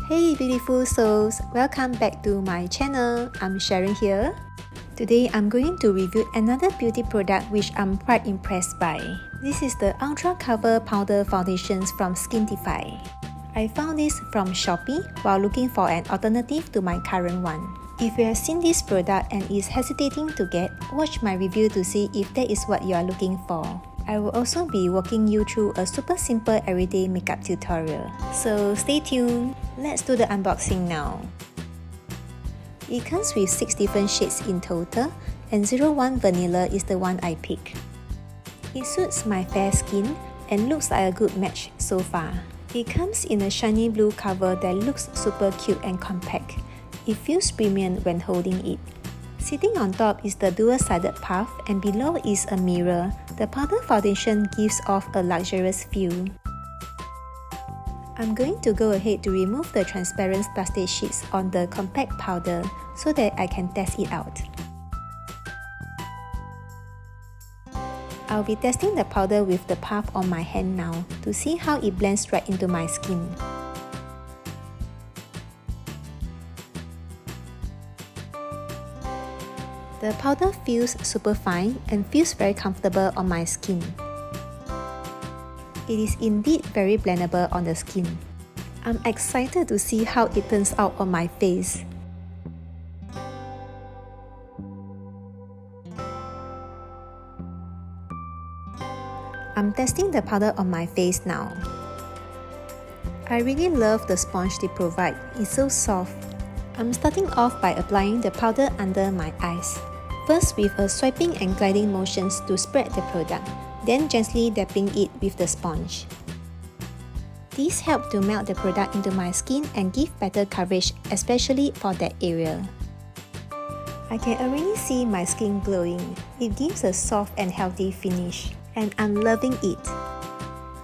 Hey beautiful souls, welcome back to my channel. I'm Sharon here. Today I'm going to review another beauty product which I'm quite impressed by. This is the Ultra Cover Powder Foundations from Skintific. I found this from Shopee while looking for an alternative to my current one. If you have seen this product and is hesitating to get, watch my review to see if that is what you are looking for. I will also be walking you through a super simple everyday makeup tutorial. So stay tuned. Let's do the unboxing now. It comes with 6 different shades in total, and 01 Vanilla is the one I picked. It suits my fair skin and looks like a good match so far. It comes in a shiny blue cover that looks super cute and compact. It feels premium when holding it. Sitting on top is the dual-sided puff, and below is a mirror. The powder foundation gives off a luxurious feel. I'm going to go ahead to remove the transparent plastic sheets on the compact powder so that I can test it out. I'll be testing the powder with the puff on my hand now to see how it blends right into my skin. The powder feels super fine and feels very comfortable on my skin. It is indeed very blendable on the skin. I'm excited to see how it turns out on my face. I'm testing the powder on my face now. I really love the sponge they provide. It's so soft. I'm starting off by applying the powder under my eyes. First with a swiping and gliding motions to spread the product, then gently dabbing it with the sponge. These help to melt the product into my skin and give better coverage, especially for that area. I can already see my skin glowing. It gives a soft and healthy finish, and I'm loving it.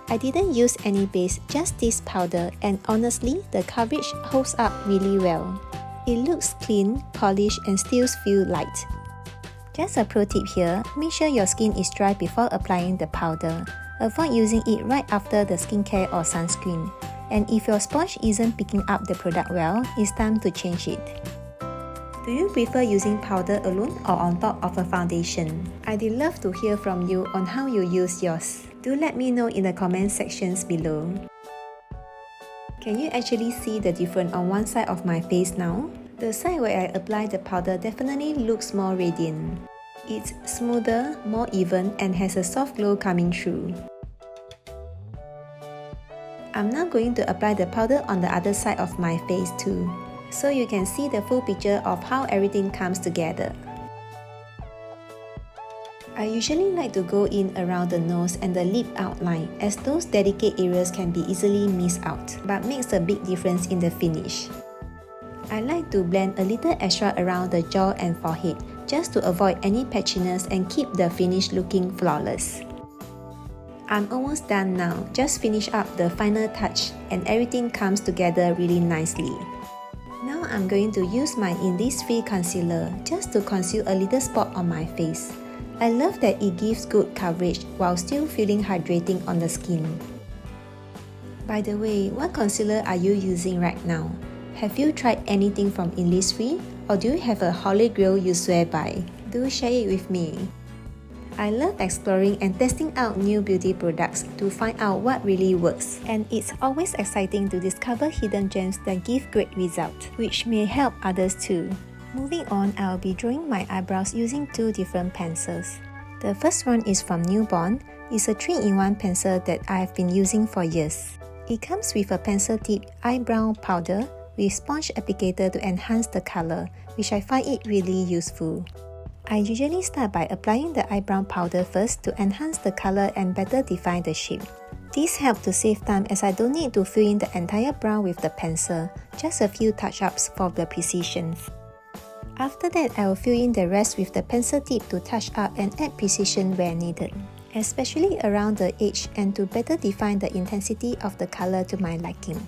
I didn't use any base, just this powder, and honestly, the coverage holds up really well. It looks clean, polished, and still feels light. Just a pro tip here, make sure your skin is dry before applying the powder. Avoid using it right after the skincare or sunscreen. And if your sponge isn't picking up the product well, it's time to change it. Do you prefer using powder alone or on top of a foundation? I'd love to hear from you on how you use yours. Do let me know in the comment sections below. Can you actually see the difference on one side of my face now? The side where I apply the powder definitely looks more radiant. It's smoother, more even, and has a soft glow coming through. I'm now going to apply the powder on the other side of my face too, so you can see the full picture of how everything comes together. I usually like to go in around the nose and the lip outline, as those delicate areas can be easily missed out, but makes a big difference in the finish. I like to blend a little extra around the jaw and forehead, just to avoid any patchiness and keep the finish looking flawless. I'm almost done now, just finish up the final touch and everything comes together really nicely. Now I'm going to use my Innisfree concealer just to conceal a little spot on my face. I love that it gives good coverage while still feeling hydrating on the skin. By the way, what concealer are you using right now? Have you tried anything from Innisfree, or do you have a holy grail you swear by? Do share it with me. I love exploring and testing out new beauty products to find out what really works, and it's always exciting to discover hidden gems that give great results, which may help others too. Moving on, I'll be drawing my eyebrows using 2 different pencils. The first one is from Newborn. It's a 3-in-1 pencil that I have been using for years. It comes with a pencil tip eyebrow powder with sponge applicator to enhance the color, which I find it really useful. I usually start by applying the eyebrow powder first to enhance the color and better define the shape. This helps to save time as I don't need to fill in the entire brow with the pencil, just a few touch-ups for the precision. After that, I will fill in the rest with the pencil tip to touch up and add precision where needed, especially around the edge and to better define the intensity of the color to my liking.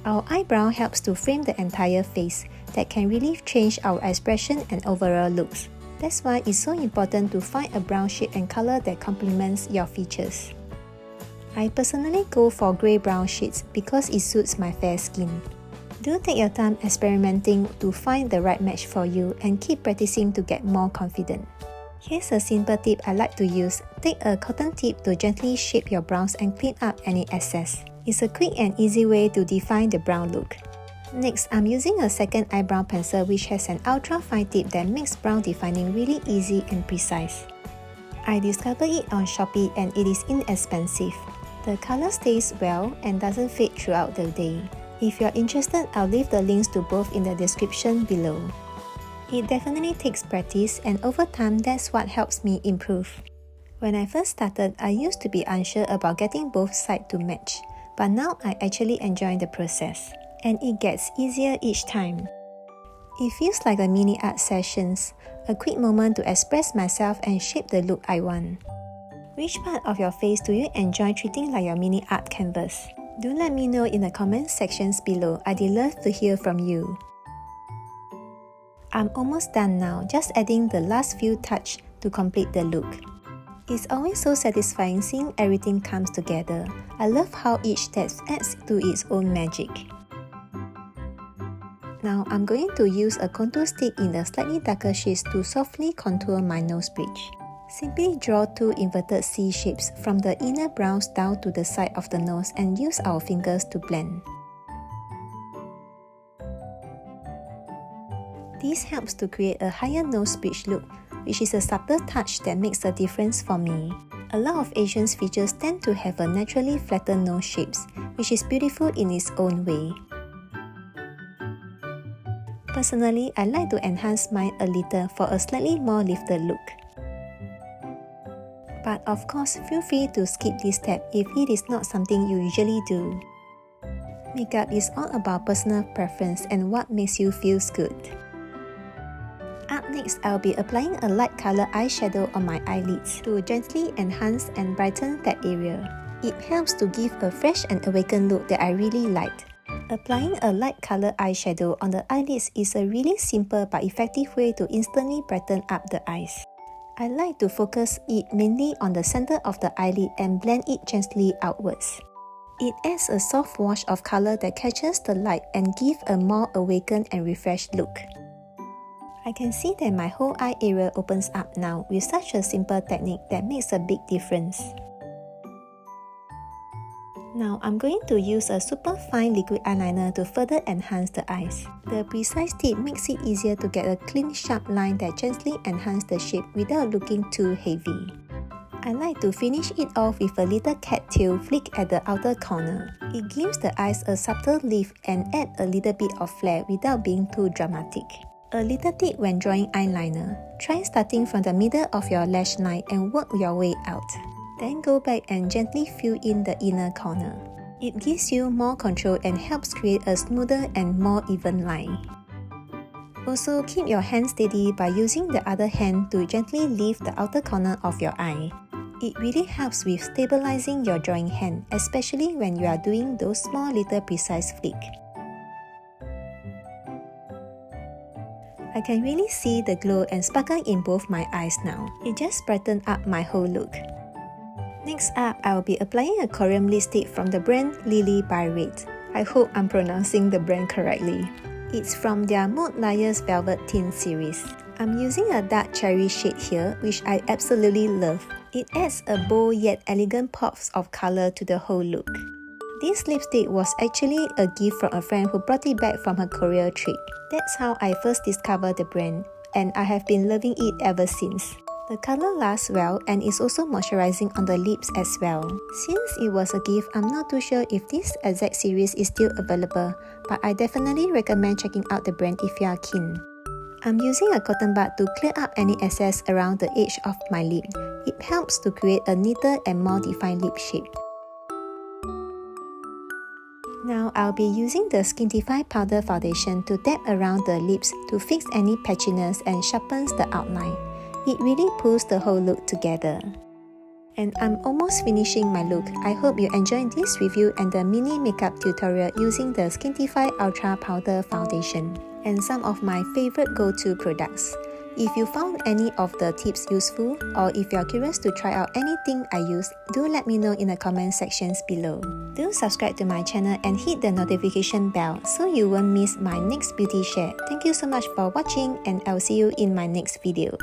Our eyebrow helps to frame the entire face that can really change our expression and overall looks. That's why it's so important to find a brown shade and color that complements your features. I personally go for grey-brown shades because it suits my fair skin. Do take your time experimenting to find the right match for you and keep practicing to get more confident. Here's a simple tip I like to use. Take a cotton tip to gently shape your brows and clean up any excess. It's a quick and easy way to define the brow look. Next, I'm using a second eyebrow pencil which has an ultra fine tip that makes brow defining really easy and precise. I discovered it on Shopee and it is inexpensive. The color stays well and doesn't fade throughout the day. If you're interested, I'll leave the links to both in the description below. It definitely takes practice, and over time that's what helps me improve. When I first started, I used to be unsure about getting both sides to match, but now I actually enjoy the process, and it gets easier each time. It feels like a mini art sessions, a quick moment to express myself and shape the look I want. Which part of your face do you enjoy treating like your mini art canvas? Do let me know in the comment sections below. I'd love to hear from you. I'm almost done now, just adding the last few touches to complete the look. It's always so satisfying seeing everything comes together. I love how each step adds to its own magic. Now I'm going to use a contour stick in the slightly darker shades to softly contour my nose bridge. Simply draw two inverted C shapes from the inner brows down to the side of the nose and use our fingers to blend. This helps to create a higher nose bridge look, which is a subtle touch that makes a difference for me. A lot of Asian features tend to have a naturally flattened nose shapes, which is beautiful in its own way. Personally, I like to enhance mine a little for a slightly more lifted look. But of course, feel free to skip this step if it is not something you usually do. Makeup is all about personal preference and what makes you feel good. Up next, I'll be applying a light color eyeshadow on my eyelids to gently enhance and brighten that area. It helps to give a fresh and awakened look that I really liked. Applying a light color eyeshadow on the eyelids is a really simple but effective way to instantly brighten up the eyes. I like to focus it mainly on the center of the eyelid and blend it gently outwards. It adds a soft wash of color that catches the light and gives a more awakened and refreshed look. I can see that my whole eye area opens up now with such a simple technique that makes a big difference. Now I'm going to use a super fine liquid eyeliner to further enhance the eyes. The precise tip makes it easier to get a clean sharp line that gently enhances the shape without looking too heavy. I like to finish it off with a little cat tail flick at the outer corner. It gives the eyes a subtle lift and adds a little bit of flair without being too dramatic. A little tip when drawing eyeliner. Try starting from the middle of your lash line and work your way out. Then go back and gently fill in the inner corner. It gives you more control and helps create a smoother and more even line. Also, keep your hand steady by using the other hand to gently lift the outer corner of your eye. It really helps with stabilizing your drawing hand, especially when you are doing those small little precise flicks. I can really see the glow and sparkle in both my eyes now. It just brightened up my whole look. Next up, I'll be applying a Korean lipstick from the brand Lilybyred. I hope I'm pronouncing the brand correctly. It's from their Mood Liars Velvet Tint series. I'm using a dark cherry shade here, which I absolutely love. It adds a bold yet elegant pops of color to the whole look. This lipstick was actually a gift from a friend who brought it back from her Korea trip. That's how I first discovered the brand, and I have been loving it ever since. The color lasts well and is also moisturizing on the lips as well. Since it was a gift, I'm not too sure if this exact series is still available, but I definitely recommend checking out the brand if you are keen. I'm using a cotton bud to clear up any excess around the edge of my lip. It helps to create a neater and more defined lip shape. Now I'll be using the Skintific powder foundation to dab around the lips to fix any patchiness and sharpens the outline. It really pulls the whole look together. And I'm almost finishing my look. I hope you enjoyed this review and the mini makeup tutorial using the Skintific Ultra Powder Foundation and some of my favorite go-to products. If you found any of the tips useful, or if you're curious to try out anything I use, do let me know in the comment sections below. Do subscribe to my channel and hit the notification bell so you won't miss my next beauty share. Thank you so much for watching, and I'll see you in my next video.